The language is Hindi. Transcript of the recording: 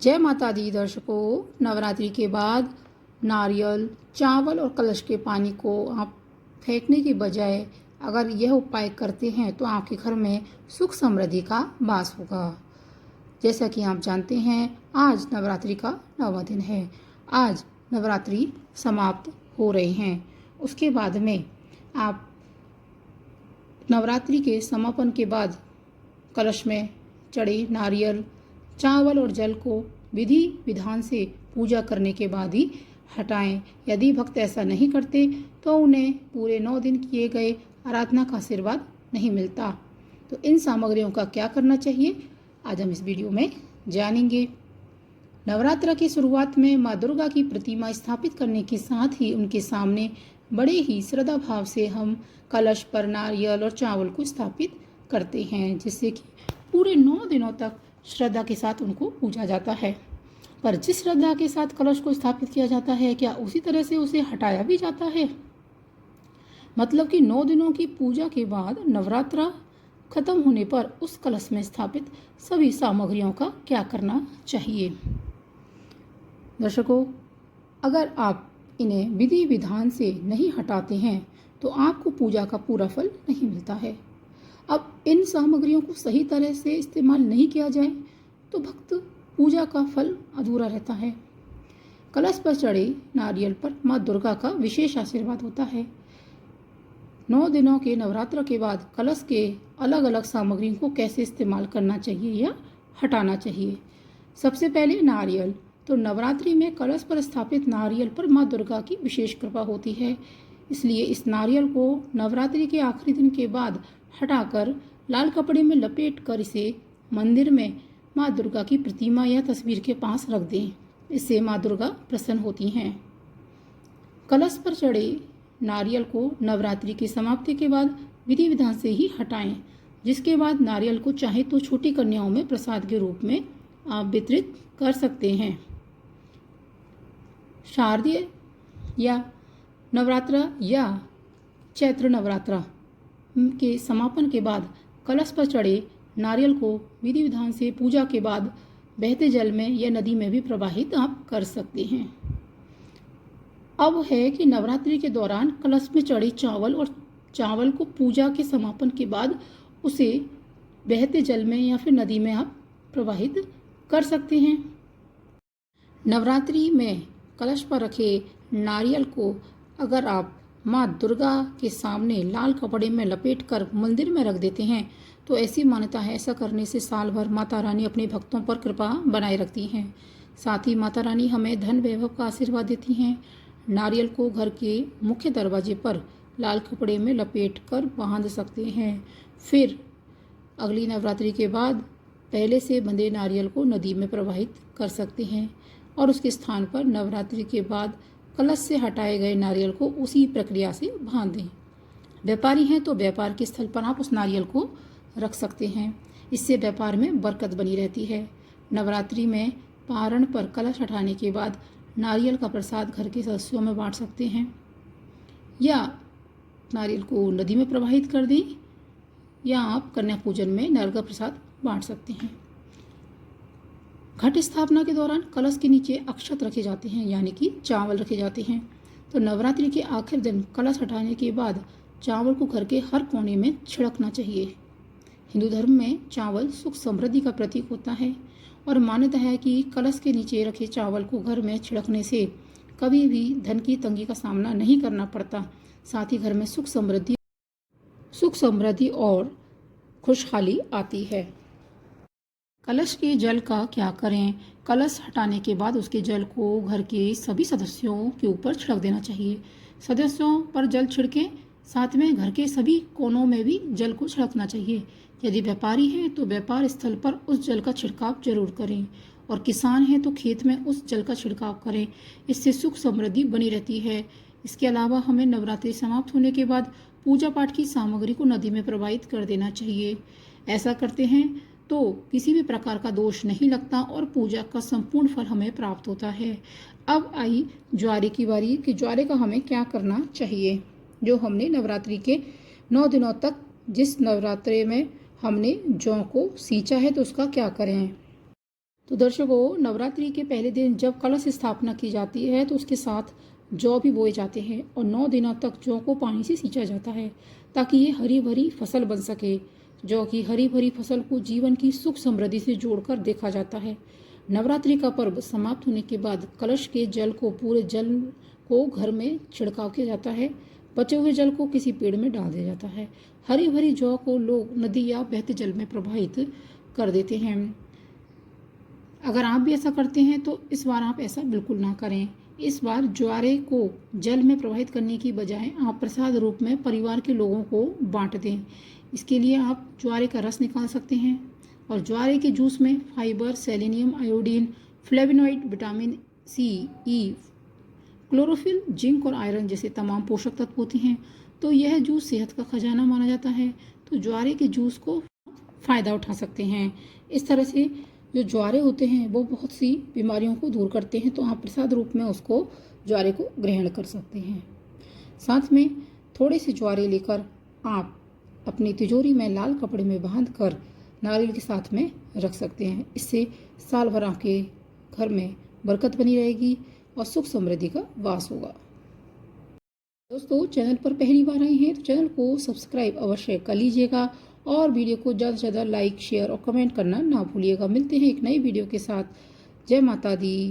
जय माता दी दर्शकों, नवरात्रि के बाद नारियल, चावल और कलश के पानी को आप फेंकने की बजाय अगर यह उपाय करते हैं तो आपके घर में सुख समृद्धि का वास होगा। जैसा कि आप जानते हैं, आज नवरात्रि का 9वां दिन है। आज नवरात्रि समाप्त हो रहे हैं। उसके बाद में आप नवरात्रि के समापन के बाद कलश में चढ़े नारियल, चावल और जल को विधि विधान से पूजा करने के बाद ही हटाएं। यदि भक्त ऐसा नहीं करते तो उन्हें पूरे 9 दिन किए गए आराधना का आशीर्वाद नहीं मिलता। तो इन सामग्रियों का क्या करना चाहिए, आज हम इस वीडियो में जानेंगे। नवरात्र की शुरुआत में माँ दुर्गा की प्रतिमा स्थापित करने के साथ ही उनके सामने बड़े ही श्रद्धा भाव से हम कलश पर नारियल और चावल को स्थापित करते हैं, जिससे कि पूरे 9 दिनों तक श्रद्धा के साथ उनको पूजा जाता है। पर जिस श्रद्धा के साथ कलश को स्थापित किया जाता है, क्या उसी तरह से उसे हटाया भी जाता है? मतलब कि 9 दिनों की पूजा के बाद नवरात्रा खत्म होने पर उस कलश में स्थापित सभी सामग्रियों का क्या करना चाहिए? दर्शकों, अगर आप इन्हें विधि विधान से नहीं हटाते हैं तो आपको पूजा का पूरा फल नहीं मिलता है। अब इन सामग्रियों को सही तरह से इस्तेमाल नहीं किया जाए तो भक्त पूजा का फल अधूरा रहता है। कलश पर चढ़े नारियल पर माँ दुर्गा का विशेष आशीर्वाद होता है। 9 दिनों के नवरात्र के बाद कलश के अलग अलग सामग्रियों को कैसे इस्तेमाल करना चाहिए या हटाना चाहिए। सबसे पहले नारियल। तो नवरात्रि में कलश पर स्थापित नारियल पर माँ दुर्गा की विशेष कृपा होती है, इसलिए इस नारियल को नवरात्रि के आखिरी दिन के बाद हटाकर लाल कपड़े में लपेट कर इसे मंदिर में माँ दुर्गा की प्रतिमा या तस्वीर के पास रख दें। इससे माँ दुर्गा प्रसन्न होती हैं। कलश पर चढ़े नारियल को नवरात्रि की समाप्ति के बाद विधि विधान से ही हटाएं, जिसके बाद नारियल को चाहे तो छोटी कन्याओं में प्रसाद के रूप में आप वितरित कर सकते हैं। शारदीय या नवरात्रा या चैत्र नवरात्रा के समापन के बाद कलश पर चढ़े नारियल को विधि विधान से पूजा के बाद बहते जल में या नदी में भी प्रवाहित आप कर सकते हैं। अब है कि नवरात्रि के दौरान कलश में चढ़े चावल को पूजा के समापन के बाद उसे बहते जल में या फिर नदी में आप प्रवाहित कर सकते हैं। नवरात्रि में कलश पर रखे नारियल को अगर आप माँ दुर्गा के सामने लाल कपड़े में लपेटकर मंदिर में रख देते हैं तो ऐसी मान्यता है, ऐसा करने से साल भर माता रानी अपने भक्तों पर कृपा बनाए रखती हैं। साथ ही माता रानी हमें धन वैभव का आशीर्वाद देती हैं। नारियल को घर के मुख्य दरवाजे पर लाल कपड़े में लपेटकर बांध सकते हैं। फिर अगली नवरात्रि के बाद पहले से बंधे नारियल को नदी में प्रवाहित कर सकते हैं और उसके स्थान पर नवरात्रि के बाद कलश से हटाए गए नारियल को उसी प्रक्रिया से बांध दें। व्यापारी हैं तो व्यापार के स्थल पर आप उस नारियल को रख सकते हैं। इससे व्यापार में बरकत बनी रहती है। नवरात्रि में पारण पर कलश हटाने के बाद नारियल का प्रसाद घर के सदस्यों में बांट सकते हैं या नारियल को नदी में प्रवाहित कर दें या आप कन्या पूजन में नारियल का प्रसाद बांट सकते हैं। घट स्थापना के दौरान कलश के नीचे अक्षत रखे जाते हैं, यानी कि चावल रखे जाते हैं। तो नवरात्रि के आखिर दिन कलश हटाने के बाद चावल को घर के हर कोने में छिड़कना चाहिए। हिंदू धर्म में चावल सुख समृद्धि का प्रतीक होता है और मान्यता है कि कलश के नीचे रखे चावल को घर में छिड़कने से कभी भी धन की तंगी का सामना नहीं करना पड़ता। साथ ही घर में सुख समृद्धि और खुशहाली आती है। कलश के जल का क्या करें? कलश हटाने के बाद उसके जल को घर के सभी सदस्यों के ऊपर छिड़क देना चाहिए। सदस्यों पर जल छिड़कें, साथ में घर के सभी कोनों में भी जल को छिड़कना चाहिए। यदि व्यापारी हैं तो व्यापार स्थल पर उस जल का छिड़काव जरूर करें और किसान हैं तो खेत में उस जल का छिड़काव करें। इससे सुख समृद्धि बनी रहती है। इसके अलावा हमें नवरात्रि समाप्त होने के बाद पूजा पाठ की सामग्री को नदी में प्रवाहित कर देना चाहिए। ऐसा करते हैं तो किसी भी प्रकार का दोष नहीं लगता और पूजा का संपूर्ण फल हमें प्राप्त होता है। अब आई ज्वारे की बारी कि ज्वारे का हमें क्या करना चाहिए। जो हमने नवरात्रि के 9 दिनों तक जिस नवरात्रि में हमने जौ को सींचा है तो उसका क्या करें। तो दर्शकों, नवरात्रि के पहले दिन जब कलश स्थापना की जाती है तो उसके साथ जौ भी बोए जाते हैं और 9 दिनों तक जौ को पानी से सींचा जाता है ताकि ये हरी भरी फसल बन सके। जौ की हरी भरी फसल को जीवन की सुख समृद्धि से जोड़कर देखा जाता है। नवरात्रि का पर्व समाप्त होने के बाद कलश के जल को पूरे जल को घर में छिड़काव किया जाता है। बचे हुए जल को किसी पेड़ में डाल दिया जाता है। हरी भरी जौ को लोग नदी या बहते जल में प्रवाहित कर देते हैं। अगर आप भी ऐसा करते हैं तो इस बार आप ऐसा बिल्कुल ना करें। इस बार ज्वारे को जल में प्रवाहित करने की बजाय आप प्रसाद रूप में परिवार के लोगों को बांट दें। इसके लिए आप ज्वारे का रस निकाल सकते हैं और ज्वारे के जूस में fibre, selenium, iodine, flavonoid, vitamin C, E, chlorophyll, zinc और आयरन जैसे तमाम पोषक तत्व होते हैं। तो यह जूस सेहत का खजाना माना जाता है। तो ज्वारे के जूस को फ़ायदा उठा सकते हैं। इस तरह से जो ज्वारे होते हैं वो बहुत सी बीमारियों को दूर करते हैं। तो आप प्रसाद रूप में उसको ज्वारे को ग्रहण कर सकते हैं। साथ में थोड़े से ज्वारे लेकर आप अपनी तिजोरी में लाल कपड़े में बांध कर नारियल के साथ में रख सकते हैं। इससे साल भर आपके घर में बरकत बनी रहेगी और सुख समृद्धि का वास होगा। दोस्तों, चैनल पर पहली बार आए हैं तो चैनल को सब्सक्राइब अवश्य कर लीजिएगा और वीडियो को ज़्यादा से ज़्यादा लाइक, शेयर और कमेंट करना ना भूलिएगा। मिलते हैं एक नई वीडियो के साथ। जय माता दी।